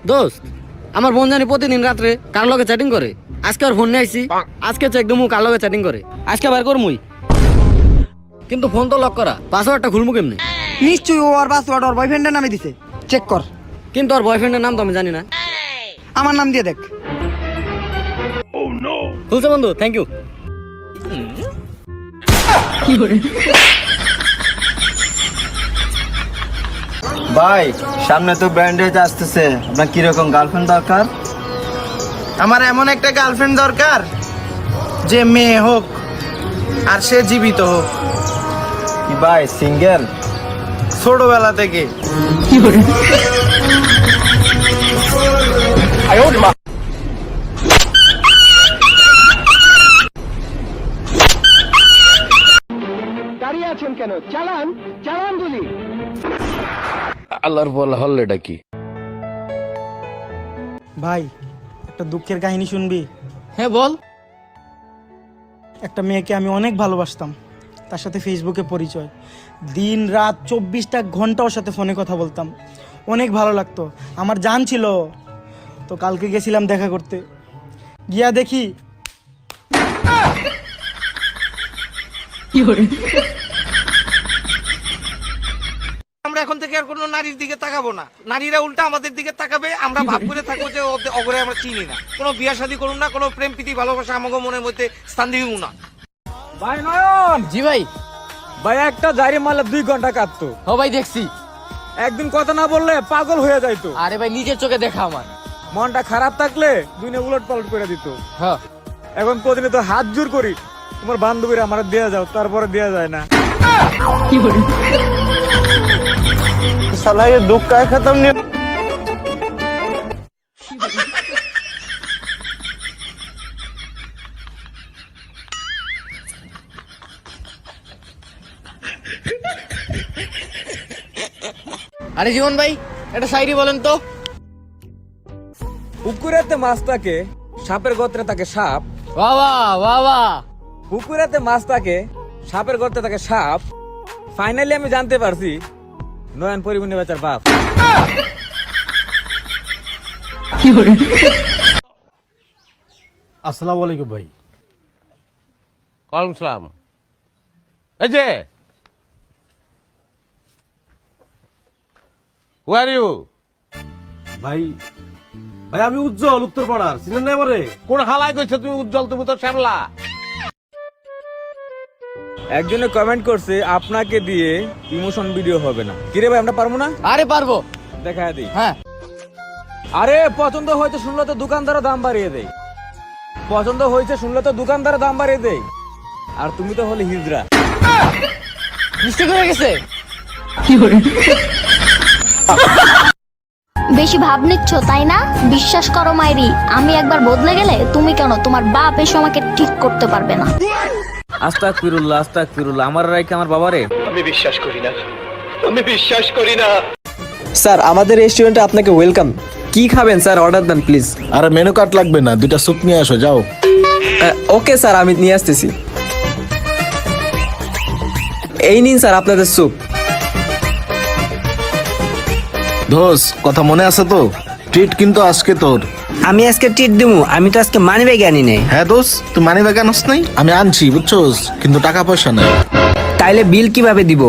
দোস্ত, আমার বোন জানি প্রতিদিন রাত্রে কার লগে চ্যাটিং করে। আজকে আর ফোন নিয়ে আইছি, আজকে চেক দেবো কার লগে চ্যাটিং করে। আজকে বার করমুই, কিন্তু ফোন তো লক করা, পাসওয়ার্ডটা খুলমু কেমনে? নিশ্চয়ই ও আর পাসওয়ার্ড ওর বয়ফ্রেন্ডের নামে দিছে, চেক কর। কিন্তু ওর বয়ফ্রেন্ডের নাম তো আমি জানি না। আমার নাম দিয়ে দেখ। খুলছে বন্ধু, থ্যাংক ইউ। ভাই সামনে তো ব্যান্ডেজ আসতেছে, আপনার কিরকম গার্লফ্রেন্ড দরকার? আমার এমন একটা গার্লফ্রেন্ড দরকার যে মেয়ে হোক আর সে জীবিত হোক, কি ভাই সিঙ্গেল? ছোটবেলা থেকে। আল্লাহর বলা হল্লেটা কি? ভাই একটা দুঃখের কাহিনী শুনবি? হ্যাঁ বল। একটা মেয়েকে আমি অনেক ভালোবাসতাম, তার সাথে ফেসবুকে পরিচয়, দিন রাত 24টা ঘন্টা ওর সাথে ফোনে কথা বলতাম, অনেক ভালো লাগতো, আমার জান ছিল। তো কালকে গেছিলাম দেখা করতে, গিয়া দেখি আমরা এখন থেকে আর কোনো নারীর দিকে তাকাবো না, নারীরা উল্টা আমাদের দিকে তাকাবে। আমরা ভাব করে থাকবো যে অগরে আমরা চিনি না। কোনো বিয়া শাদী করুন না, কোনো প্রেম প্রীতি ভালোবাসা আমাকে মনের মধ্যে স্থান দিব না। ভাই নয়ন, জি ভাই। ভাই একটা জারি মারলে 2 ঘন্টা কাটতো। ও ভাই দেখছি। একদিন কথা না বললে পাগল হয়ে যাইতো। আরে ভাই নিজের চোখে দেখা আমার। মনটা খারাপ থাকলে দুনিয়া উলট পালট করে দিত। হ্যাঁ এখন প্রতিদিন তো হাত জোর করি, তোমার বান্ধবীরা আমার দেয়া যাও, তারপরে দেয়া যায় না। साला ये दुख का खत्म नहीं। আরে জীবন ভাই, একটা শায়রি বলেন তো। পুকুরেতে মাছ থাকে, সাপের গর্তে থাকে সাপ। বাবা বাবা। পুকুরেতে মাছ থাকে, সাপের গর্তে থাকে সাপ। ফাইনালি আমি জানতে পারছি নয়ন পরিবহনী বেচার বাপ। আসসালামু আলাইকুম ভাই। ওয়ালাইকুম সালাম। এই যে হু আর ইউ? ভাই ভাই আমি উজ্জ্বল, উত্তরপাড়ার, চিনেন না আমারে? কোন হালাই কইছে তুমি উজ্জ্বল? তুমি তো শ্যামলা। একজনে কমেন্ট করছে আপনাকে দিয়ে ইমোশন ভিডিও হবে না। কিরে ভাই আমরা পারবো না? আরে পারবো, দেখা দিই। হ্যাঁ। আরে পছন্দ হয়তো শুনলে তো দোকানদারও দাম বাড়িয়ে দেয়। পছন্দ হয়েছে শুনলে তো দোকানদারও দাম বাড়িয়ে দেয়। আর তুমি তো হলে হিজড়া। মিস্টেক হয়ে গেছে। বেশি ভাব নিচ্ছ তাই না? বিশ্বাস করো মাইরি, আমি একবার বদলে গেলে তুমি কেন, তোমার বাপ এসে আমাকে ঠিক করতে পারবে না। আস্তাগফিরুল্লাহ আস্তাগফিরুল্লাহ। আমার রাইকে আমার বাবারে স্যার আমাদের রেস্টুরেন্টে আপনাকে ওয়েলকাম। কি খাবেন স্যার? অর্ডার দেন প্লিজ। আরে মেনু কার্ড লাগবে না, 2টা স্যুপ নিয়ে আসো যাও। ওকে স্যার, আমি নিয়ে আসতেছি। এই নিন স্যার আপনাদের স্যুপ। ধোস কথা মনে আছে তো? ট্রিট কিন্তু আজকে তোর। আমি আজকে ট্রিট দিমু, আমি তো আজকে মানি ব্যাগ আনি নাই। হ্যাঁ দোস, তুই মানি ব্যাগ আনস নাই? আমি আনছি বুঝছোস, কিন্তু টাকা পয়সা নাই। তাইলে বিল কিভাবে দিব?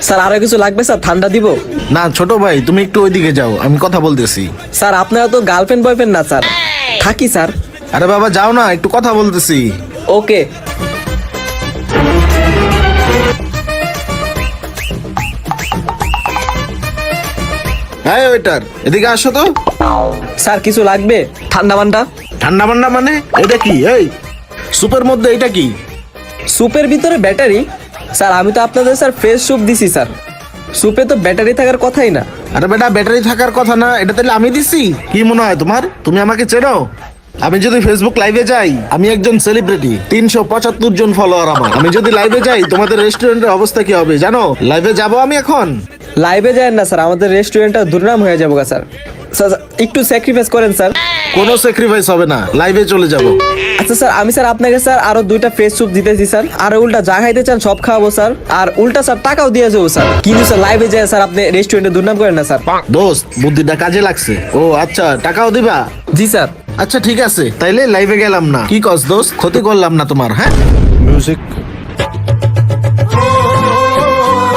স্যার আরো কিছু লাগবে স্যার? ঠান্ডা দিব? না ছোট ভাই, তুমি একটু ওইদিকে যাও, আমি কথা বলতেছি। স্যার আপনারা তো গার্লফ্রেন্ড বয়ফ্রেন্ড না স্যার। থাকি স্যার। আরে বাবা যাও না, একটু কথা বলতেছি। ওকে। হ্যাঁ ওয়েটার, এদিকে আসো তো। স্যার কিছু লাগবে? ঠান্ডা মান্ডা? ঠান্ডা মান্ডা মানে এটা কি? এই স্যুপের মধ্যে এটা কি? স্যুপের ভিতরে ব্যাটারি? স্যার আমি তো আপনাদের স্যার ফ্রেশ স্যুপ দিছি স্যার, স্যুপে তো ব্যাটারি থাকার কথাই না। আরে বেটা ব্যাটারি থাকার কথা না, এটা তাহলে আমি দিছি? কি মনে হয় তোমার? তুমি আমাকে চেনো? আমি যদি ফেসবুক লাইভে যাই, আমি একজন সেলিব্রিটি, 375 জন ফলোয়ার আমার। আমি যদি লাইভে যাই, তোমাদের রেস্টুরেন্টের অবস্থা কি হবে জানো? লাইভে যাব আমি এখন, লাইভে যায় না স্যার, আমাদের রেস্টুরেন্টটা দুর্নাম হয়ে যাবো স্যার। স্যার একটু স্যাক্রিফাইস করেন স্যার। কোনো স্যাক্রিফাইস হবে না, লাইভে চলে যাব। আচ্ছা স্যার, আমি স্যার আপনাকে স্যার আরো 2টা ফ্রেশ স্যুপ দিতেছি স্যার, আর উল্টা যা খাইতে চান সব খাওয়াবো স্যার, আর উল্টা স্যার টাকাও দিয়ে যাবো স্যার। কিন্তু স্যার লাইভে যায় স্যার আপনি রেস্টুরেন্টে দুর্নাম করেন না স্যার। দোস্ত, বুদ্ধিটা কাজে লাগছে। ও আচ্ছা, টাকাও দিবা? জি স্যার। আচ্ছা ঠিক আছে, তাইলে লাইভে গেলাম না। কি কস দোস্ত, ক্ষতি করলাম না তোমার? হ্যাঁ, মিউজিক